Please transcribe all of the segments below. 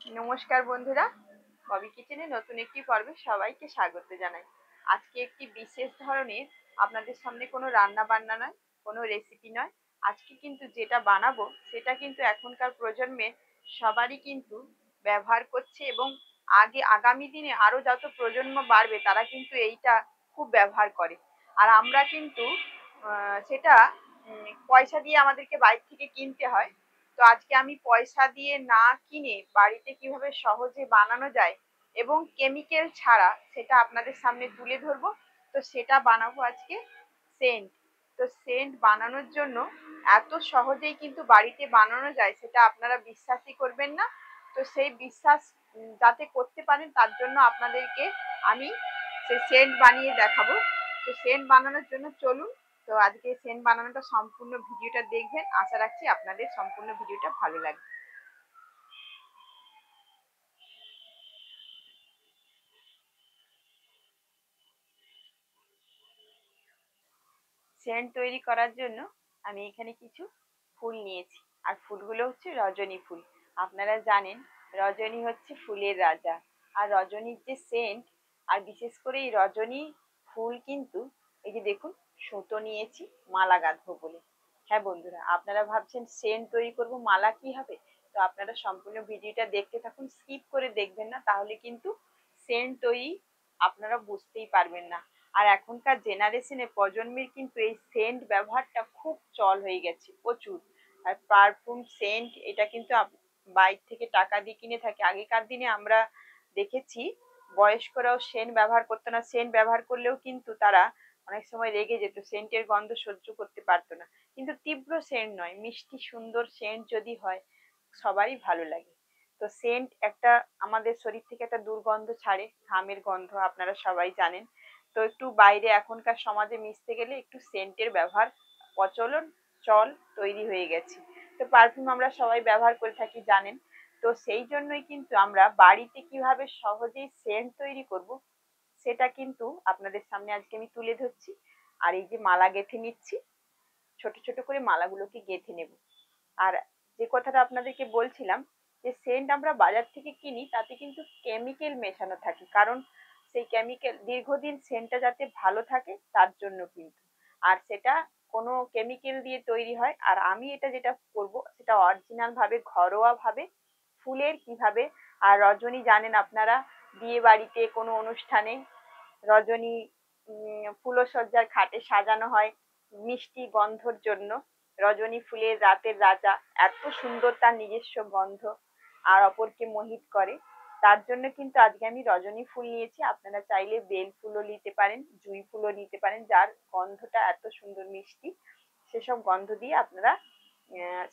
নমস্কার বন্ধুরা, ববি কিচেনে নতুন একটি পর্বে সবাইকে স্বাগত জানাই। আজকে একটি বিশেষ ধরনের আপনাদের সামনে কোনো রান্না বান্না নয়, কোনো রেসিপি নয়। আজকে কিন্তু যেটা বানাবো সেটা কিন্তু এখনকার প্রজন্মের সবারই কিন্তু ব্যবহার করছে, এবং আগামী দিনে আরো যত প্রজন্ম বাড়বে তারা কিন্তু এইটা খুব ব্যবহার করে। আর আমরা কিন্তু সেটা পয়সা দিয়ে আমাদেরকে বাইরে থেকে কিনতে হয়। তো আজকে আমি পয়সা দিয়ে না কিনে বাড়িতে কিভাবে সহজে বানানো যায় এবং কেমিক্যাল ছাড়া সেটা আপনাদের সামনে তুলে ধরবো। তো সেটা বানাবো আজকে সেন্ট। তো সেন্ট বানানোর জন্য এত সহজেই কিন্তু বাড়িতে বানানো যায় সেটা আপনারা বিশ্বাসই করবেন না। তো সেই বিশ্বাস যাতে করতে পারেন তার জন্য আপনাদেরকে আমি সেই সেন্ট বানিয়ে দেখাবো। তো সেন্ট বানানোর জন্য চলুন, তো আজকে সেন্ট বানানোটা সম্পূর্ণ ভিডিওটা দেখবেন। আশা রাখছি আপনাদের সম্পূর্ণ ভিডিওটা ভালো লাগবে। সেন্ট তৈরি করার জন্য আমি এখানে কিছু ফুল নিয়েছি, আর ফুলগুলো হচ্ছে রজনী ফুল। আপনারা জানেন রজনী হচ্ছে ফুলের রাজা। আর রজনীর যে সেন্ট, আর বিশেষ করে এই রজনী ফুল কিন্তু, এই যে দেখুন, সুতো নিয়েছি মালা গাঁথবো বলে। হ্যাঁ বন্ধুরা, আপনারা ভাবছেন সেন্ট তৈরি করব, মালা কি হবে? তো আপনারা সম্পূর্ণ ভিডিওটা দেখতে থাকুন, স্কিপ করে দেখবেন না, তাহলে কিন্তু সেন্ট তৈরি আপনারা বুঝতেই পারবেন না। আর এখনকার জেনারেশনে প্রজন্মের কিন্তু এই সেন্ট ব্যবহারটা খুব চল হয়ে গেছে প্রচুর। আর পারফিউম সেন্ট এটা কিন্তু বাইরে থেকে টাকা দিয়ে কিনে থাকে। আগেকার দিনে আমরা দেখেছি বয়স্করাও সেন্ট ব্যবহার করতো না, সেন্ট ব্যবহার করলেও কিন্তু তারা অনেক সময় রেগে যেত, সেন্টের গন্ধ সহ্য করতে পারতো না। কিন্তু তীব্র সেন্ট নয়, মিষ্টি সুন্দর সেন্ট যদি হয় সবারই ভালো লাগে। তো সেন্ট একটা আমাদের শরীর থেকে একটা দুর্গন্ধ ছাড়ে, ঘামের গন্ধ, আপনারা সবাই জানেন। তো একটু বাইরে এখনকার সমাজে মিশতে গেলে একটু সেন্টের ব্যবহার প্রচলন চল তৈরি হয়ে গেছে। তো পারফিউম আমরা সবাই ব্যবহার করে থাকি জানেন। তো সেই জন্যই কিন্তু আমরা বাড়িতে কিভাবে সহজেই সেন্ট তৈরি করব সেটা কিন্তু আপনাদের সামনে আজকে আমি তুলে ধরছি। আর এই যে মালা গেঁথে নিচ্ছি, ছোট ছোট করে মালাগুলোকে গেঁথে নেব। আর যে কথাটা আপনাদেরকে বলছিলাম, যে সেন্ট আমরা বাজার থেকে কিনি তাতে কিন্তু কেমিক্যাল মেশানো থাকে, কারণ সেই কেমিক্যাল দীর্ঘদিন সেন্টটা যাতে ভালো থাকে তার জন্য কিন্তু। আর সেটা কোনো কেমিক্যাল দিয়ে তৈরি হয়। আর আমি এটা যেটা করব সেটা অরিজিনাল ভাবে, ঘরোয়া ভাবে, ফুলের কিভাবে। আর রজনী জানেন আপনারা, বিয়ে বাড়িতে কোনো অনুষ্ঠানে রজনী ফুলসজ্জার খাটে সাজানো হয় মিষ্টি গন্ধর জন্য। রজনী ফুলের রাতের রাজা, এত সুন্দর তার নিজস্ব গন্ধ, আর অপরকে মোহিত করে। তার জন্য কিন্তু আজকে আমি রজনী ফুল নিয়েছি। আপনারা চাইলে বেল ফুলও নিতে পারেন, জুঁই ফুলও নিতে পারেন, যার গন্ধটা এত সুন্দর মিষ্টি, সেসব গন্ধ দিয়ে আপনারা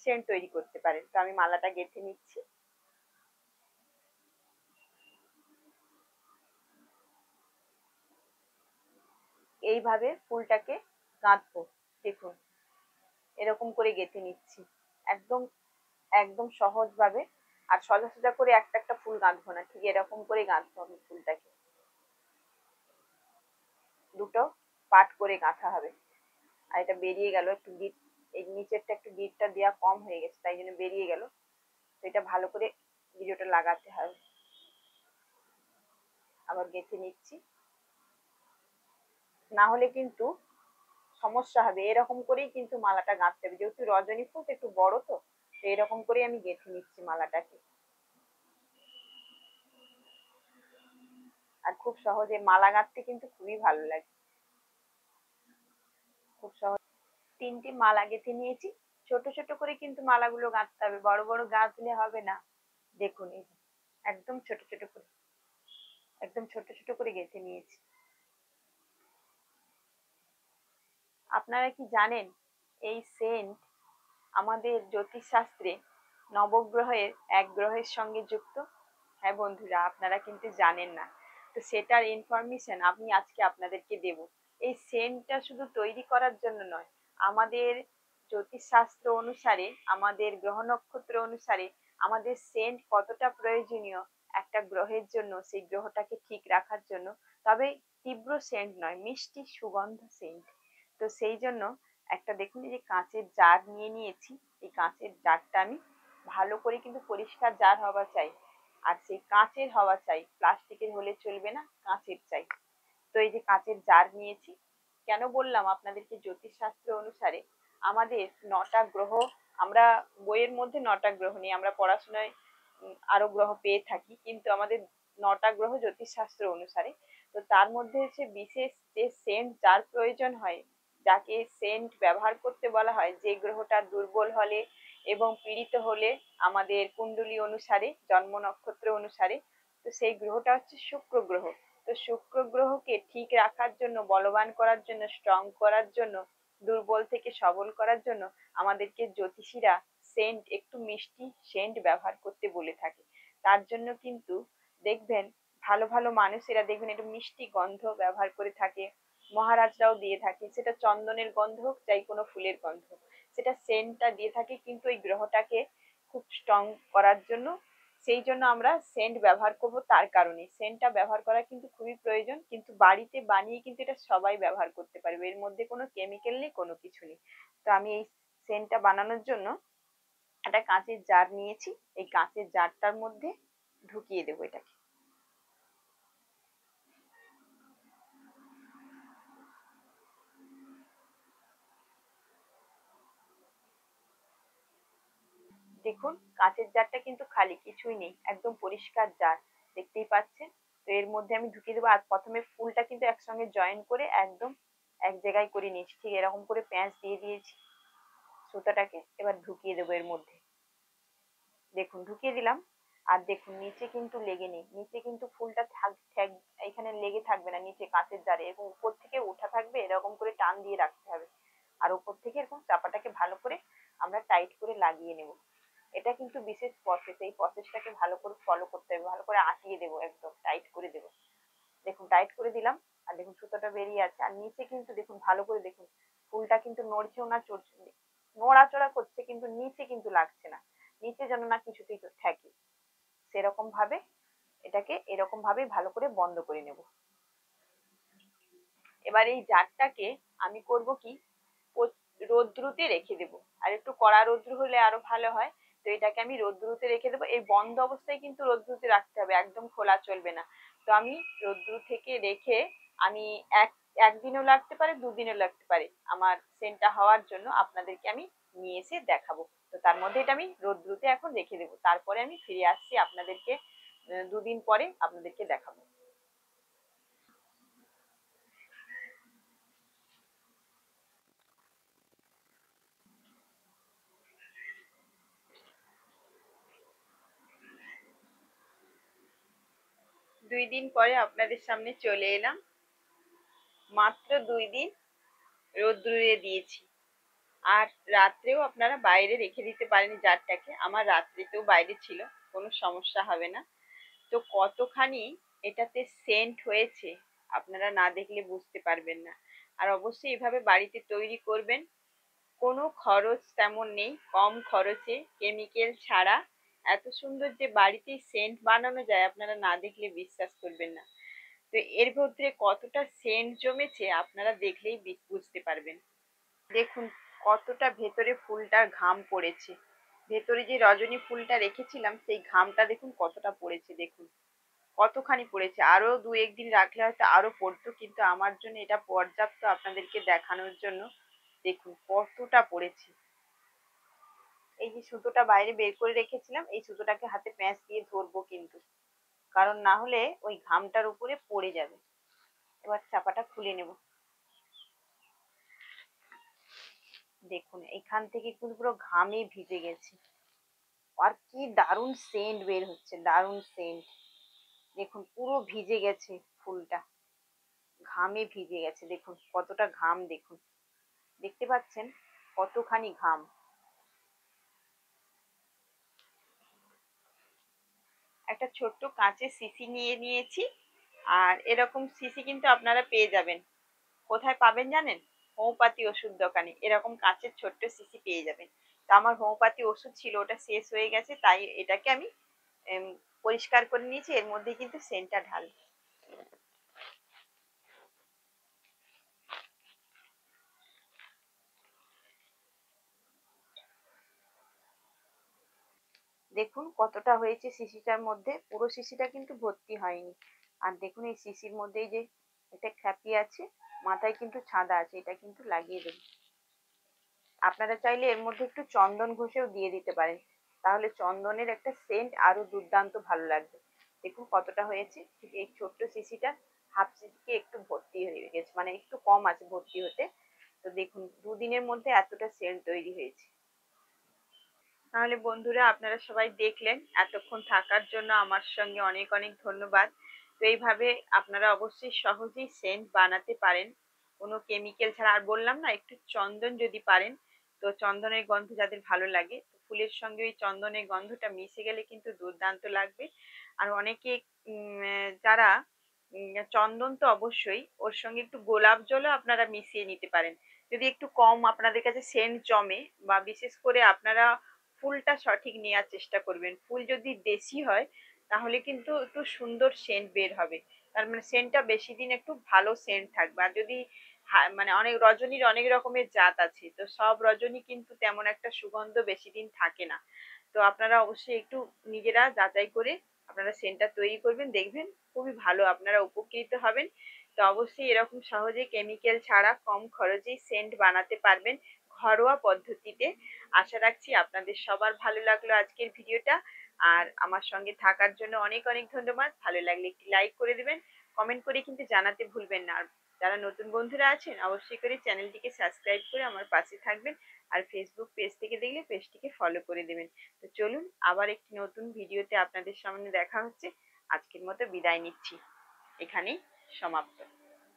সেন্ট তৈরি করতে পারেন। তো আমি মালাটা গেঁথে নিচ্ছি। এইভাবে ফুলটাকে গাঁথবো, দেখুন এরকম করে গেঁথে নিচ্ছি, একদম একদম সহজ ভাবে। আর সোজা সোজা করে একটা একটা ফুল গাঁথবো না, ঠিক এরকম করে গাঁথবো আমি ফুলটাকে, দুটো পাট করে গাঁথা হবে। আর এটা বেরিয়ে গেল একটু গিট, এই নিচেরটা একটু গিটটা দেওয়া কম হয়ে গেছে তাই জন্য বেরিয়ে গেল। তো এটা ভালো করে ভিডিওটা লাগাতে হবে। আবার গেঁথে নিচ্ছি, না হলে কিন্তু সমস্যা হবে। এরকম করেই কিন্তু মালাটা গাঁথতে হবে, যেহেতু রজনী ফুল একটু বড়, তো এরকম করেই আমি গেঁথে নিচ্ছি মালাটাকে। আর খুব সহজে মালা গাঁথতে কিন্তু খুবই ভালো লাগে, খুব সহজ। তিনটি মালা গেঁথে নিয়েছি। ছোট ছোট করে কিন্তু মালাগুলো গাঁথতে হবে, বড় বড় গাঁথলে হবে না। দেখুন এই যে, একদম ছোট ছোট করে, একদম ছোট ছোট করে গেঁথে নিয়েছি। আপনারা কি জানেন এই সেন্ট আমাদের জ্যোতিষশাস্ত্রে নবগ্রহের এক গ্রহের সঙ্গে যুক্ত? হ্যাঁ বন্ধুরা, আপনারা কিন্তু জানেন না। তো সেটার ইনফরমেশন আমি আজকে আপনাদেরকে দেব। এই সেন্টটা শুধু তৈরি করার জন্য নয়, আমাদের জ্যোতিষশাস্ত্র অনুসারে, আমাদের গ্রহ নক্ষত্র অনুসারে আমাদের সেন্ট কতটা প্রয়োজনীয় একটা গ্রহের জন্য, সেই গ্রহটাকে ঠিক রাখার জন্য। তবে তীব্র সেন্ট নয়, মিষ্টি সুগন্ধ সেন্ট। তো সেই জন্য একটা দেখুন, এই যে কাঁচের জার নিয়ে নিয়েছি। এই কাঁচের জারটা আমি ভালো করে, কিন্তু পরিষ্কার জার হওয়া চাই, আর সেই কাঁচের হওয়া চাই, প্লাস্টিকের হলে চলবে না, কাঁচের চাই। তো এই যে কাঁচের জার নিয়েছি। কেন বললাম আপনাদেরকে, জ্যোতিষশাস্ত্র অনুসারে আমাদের 9টা গ্রহ, আমরা বইয়ের মধ্যে 9টা গ্রহ নিয়ে আমরা পড়াশোনায় আরো গ্রহ পেয়ে থাকি, কিন্তু আমাদের 9টা গ্রহ জ্যোতিষশাস্ত্র অনুসারে। তো তার মধ্যে হচ্ছে বিশেষ যে সেন্ট যার প্রয়োজন হয়, যাকে সেন্ট ব্যবহার করতে বলা হয়, যে গ্রহটা দুর্বল হলে এবং পীড়িত হলে আমাদের কুণ্ডলী অনুসারে, জন্ম নক্ষত্র অনুসারে, তো সেই গ্রহটা হচ্ছে শুক্র গ্রহ। তো শুক্র গ্রহকে ঠিক রাখার জন্য, বলবান করার জন্য, স্ট্রং করার জন্য, দুর্বল থেকে সবল করার জন্য আমাদেরকে জ্যোতিষীরা সেন্ট, একটু মিষ্টি সেন্ট ব্যবহার করতে বলে থাকে। তার জন্য কিন্তু দেখবেন ভালো ভালো মানুষেরা দেখবেন একটু মিষ্টি গন্ধ ব্যবহার করে থাকে। মহারাজরাও দিয়ে থাকে, সেটা চন্দনের গন্ধ হোক চাই কোনো ফুলের গন্ধ হোক, সেটা সেন্টটা দিয়ে থাকে কিন্তু ওই গ্রহটাকে খুব স্ট্রং করার জন্য। সেই জন্য আমরা সেন্ট ব্যবহার করব, তার কারণে সেন্টটা ব্যবহার করা কিন্তু খুবই প্রয়োজন। কিন্তু বাড়িতে বানিয়ে কিন্তু এটা সবাই ব্যবহার করতে পারবে, এর মধ্যে কোনো কেমিক্যাল নেই, কোনো কিছু নেই। তো আমি এই সেন্টটা বানানোর জন্য একটা কাঁচের জার নিয়েছি। এই কাঁচের জারটার মধ্যে ঢুকিয়ে দেবো এটাকে। দেখুন কাঁচের জারটা কিন্তু খালি, কিছুই নেই, একদম পরিষ্কার জার, দেখতেই পাচ্ছেন। তো এর মধ্যে আমি ঢুকিয়ে দেবো। আর প্রথমে ফুলটা কিন্তু একসঙ্গে জয়েন করে একদম এক জায়গায় করে নিয়েছি, ঠিক এরকম করে প্যাঁচ দিয়ে দিয়েছি সুতাটাকে। এবার ঢুকিয়ে দেবো এর মধ্যে। দেখুন ঢুকিয়ে দিলাম। আর দেখুন নিচে কিন্তু লেগে নেই, নিচে কিন্তু ফুলটা এখানে লেগে থাকবে না, নিচে কাঁচের জারে এবং উপর থেকে ওঠা থাকবে, এরকম করে টান দিয়ে রাখতে হবে। আর উপর থেকে এরকম চাপাটাকে ভালো করে আমরা টাইট করে লাগিয়ে নেব। এটা কিন্তু বিশেষ প্রসেস, এই প্রসেসটাকে ভালো করে ফলো করতে হবে, ভালো করে আটিয়ে দেবো, একদম টাইট করে দেবো। দেখুন টাইট করে দিলাম। আর দেখুন সুতোটা বেরিয়ে আছে। আর নিচে কিন্তু দেখুন ভালো করে দেখুন, ফুলটা কিন্তু নড়ছেও না চড়ছে, নড়াচড়া করছে কিন্তু নিচে কিন্তু লাগছে না, নিচে যেন না কিছুতেই তো থাকে। সেরকম ভাবে এটাকে এরকম ভাবে ভালো করে বন্ধ করে নেব। এবার এই জারটাকে আমি করব কি, রোদ্রুতে রেখে দেব। আর একটু কড়া রোদ্রু হলে আরো ভালো হয়। তো এটাকে আমি রোদ্রুতে রেখে দেবো। এই বন্ধ অবস্থায় কিন্তু রোদ্রুতে রাখতে হবে, একদম খোলা চলবে না। তো আমি রোদ্রু থেকে রেখে, আমি এক একদিনও লাগতে পারে, দুদিনও লাগতে পারে আমার সেন্টটা হওয়ার জন্য, আপনাদেরকে আমি নিয়ে এসে দেখাবো। তো তার মধ্যে এটা আমি রোদ্রুতে এখন রেখে দেবো, তারপরে আমি ফিরে আসছি আপনাদেরকে, দুদিন পরে আপনাদেরকে দেখাবো। 2 দিন পরে আপনাদের সামনে চলে এলাম। মাত্র 2 দিন রোদ্দুরে দিয়েছি। আর রাত্রেও আপনারা বাইরে রেখে দিতে পারেন জারটাকে, আমার রাত্রিতেও বাইরে ছিল, কোনো সমস্যা হবে না। তো কতখানি এটাতে সেন্ট হয়েছে আপনারা না দেখলে বুঝতে পারবেন না। আর অবশ্যই এভাবে বাড়িতে তৈরি করবেন, কোনো খরচ তেমন নেই, কম খরচে কেমিক্যাল ছাড়া এত সুন্দর যে বাড়িতেই সেন্ট বানানো যায়, আপনারা না দেখলে বিশ্বাস করবেন না। তো এর মধ্যে কতটা সেন্ট জমেছে আপনারা দেখলেই বুঝতে পারবেন। দেখুন কতটা ভেতরে ফুলটার ঘাম পড়েছে, ভেতরে যে রজনী ফুলটা রেখেছিলাম সেই ঘামটা দেখুন কতটা পড়েছে, দেখুন কতখানি পড়েছে। আরো 2-1 দিন রাখলে হয়তো আরো পড়তো, কিন্তু আমার জন্য এটা পর্যাপ্ত আপনাদেরকে দেখানোর জন্য। দেখুন কতটা পড়েছে। এই যে সুতোটা বাইরে বের করে রেখেছিলাম, এই সুতোটাকে হাতে প্যাঁচ দিয়ে ধরবো কিন্তু, কারণ না হলে ওই ঘামটার উপরে পড়ে যাবে। এবার চাপাটা খুলে নেব। দেখুন এখান থেকে কিন্তু পুরো ঘামে ভিজে গেছে। আর কি দারুণ সেন্ট বের হচ্ছে, দারুণ সেন্ট। দেখুন পুরো ভিজে গেছে ফুলটা, ঘামে ভিজে গেছে। দেখুন কতটা ঘাম, দেখুন দেখতে পাচ্ছেন কতখানি ঘাম। একটা ছোট্ট কাঁচের শিশি নিয়ে নিয়েছি। আর এরকম শিশি কিন্তু আপনারা পেয়ে যাবেন, কোথায় পাবেন জানেন? হোমিওপ্যাথি ওষুধ দোকানে এরকম কাঁচের ছোট্ট শিশি পেয়ে যাবেন। তা আমার হোমিওপ্যাথি ওষুধ ছিল, ওটা শেষ হয়ে গেছে, তাই এটাকে আমি পরিষ্কার করে নিয়েছি। এর মধ্যে কিন্তু সেন্টটা ঢালবো। দেখুন কতটা হয়েছে শিশিটার মধ্যে, পুরো শিশিটা কিন্তু ভর্তি হয়নি। আর দেখুন এই শিশির মধ্যে এই যে একটা খ্যাপি আছে, মাথায় কিন্তু ছাঁদা আছে, এটা কিন্তু লাগিয়ে দেবেন। আপনারা চাইলে এর মধ্যে একটু চন্দন ঘষেও দিয়ে দিতে পারেন, তাহলে চন্দনের একটা সেন্ট আরো দুর্দান্ত ভালো লাগবে। দেখুন কতটা হয়েছে, ঠিক এই ছোট্ট শিশিটা হাফ শিশিকে একটু ভর্তি হয়ে গেছে, মানে একটু কম আছে ভর্তি হতে। তো দেখুন দুদিনের মধ্যে এতটা সেন্ট তৈরি হয়েছে। তাহলে বন্ধুরা আপনারা সবাই দেখলেন, এতক্ষণ থাকার জন্য আমার সঙ্গে অনেক অনেক ধন্যবাদ। তো এইভাবে আপনারা অবশ্যই সহজেই সেন্ট বানাতে পারেন, কোনো কেমিক্যাল ছাড়া। আর বললাম না, একটু চন্দন যদি পারেন, তো চন্দনের গন্ধ যাদের ভালো লাগে, তো ফুলের সঙ্গে ওই চন্দনের গন্ধটা মিশে গেলে কিন্তু দুর্দান্ত লাগবে। আর অনেকে যারা চন্দন তো অবশ্যই, ওর সঙ্গে একটু গোলাপ জলও আপনারা মিশিয়ে নিতে পারেন, যদি একটু কম আপনাদের কাছে সেন্ট জমে। বা বিশেষ করে আপনারা ফুলটা সঠিক নেওয়ার চেষ্টা করবেন, ফুল যদি দেশি হয় তাহলে কিন্তু একটু সুন্দর সেন্ট বের হবে, তার মানে সেন্টটা বেশি দিন একটু ভালো সেন্ট থাকবে। আর যদি মানে অনেক রজনীর অনেক রকমের জাত আছে, তো সব রজনী কিন্তু তেমন একটা সুগন্ধ বেশি দিন থাকে না। তো আপনারা অবশ্যই একটু নিজেরা যাচাই করে আপনারা সেন্টটা তৈরি করবেন, দেখবেন খুবই ভালো, আপনারা উপকৃত হবেন। তো অবশ্যই এরকম সহজে কেমিক্যাল ছাড়া কম খরচেই সেন্ট বানাতে পারবেন ঘরোয়া পদ্ধতিতে। আশা রাখছি আপনাদের সবার ভালো লাগলো আজকের ভিডিওটা। আর আমার সঙ্গে থাকার জন্য অনেক অনেক ধন্যবাদ। ভালো লাগলে একটি লাইক করে দিবেন, কমেন্ট করে কিন্তু জানাতে ভুলবেন না। আর যারা নতুন বন্ধুরা আছেন অবশ্যই করে চ্যানেলটিকে সাবস্ক্রাইব করে আমার পাশে থাকবেন। আর ফেসবুক পেজ থেকে দেখলে পেজটিকে ফলো করে দেবেন। তো চলুন আবার একটি নতুন ভিডিওতে আপনাদের সামনে দেখা হচ্ছে। আজকের মতো বিদায় নিচ্ছি, এখানেই সমাপ্ত।